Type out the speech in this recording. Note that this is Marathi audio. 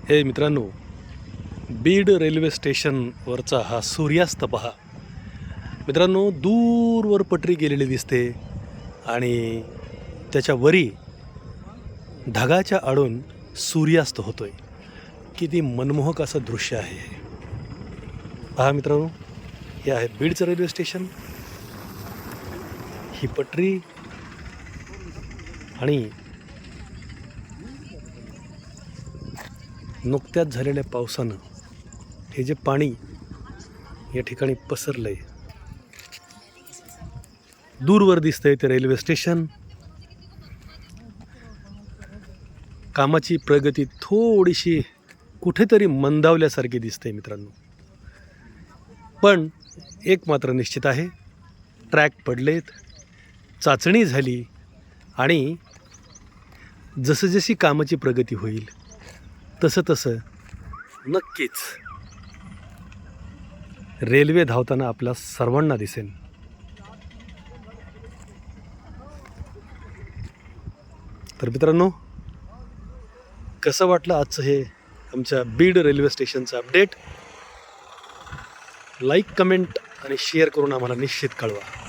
हे मित्रांनो, बीड रेल्वे स्टेशनवरचा हा सूर्यास्त पहा. मित्रांनो, दूरवर पटरी गेलेली दिसते आणि त्याच्या वरी ढगाच्या आडून सूर्यास्त होतोय. किती मनमोहक असं दृश्य आहे हे. पहा मित्रांनो, हे आहे बीडचं रेल्वे स्टेशन. ही पटरी आणि नुकत्याच झालेल्या पावसानं हे जे पाणी या ठिकाणी पसरलंय, दूरवर दिसतंय ते रेल्वे स्टेशन. कामाची प्रगती थोडीशी कुठेतरी मंदावल्यासारखी दिसते मित्रांनो. पण एक मात्र निश्चित आहे, ट्रॅक पडलेत, चाचणी झाली आणि जसं जशी कामाची प्रगती होईल तसं तसं नक्कीच रेल्वे धावताना आपल्या सर्वांना दिसेल. तर मित्रांनो, कसं वाटलं आजचं हे आमच्या बीड रेल्वे स्टेशनचं अपडेट? लाईक, कमेंट आणि शेअर करून आम्हाला निश्चित कळवा.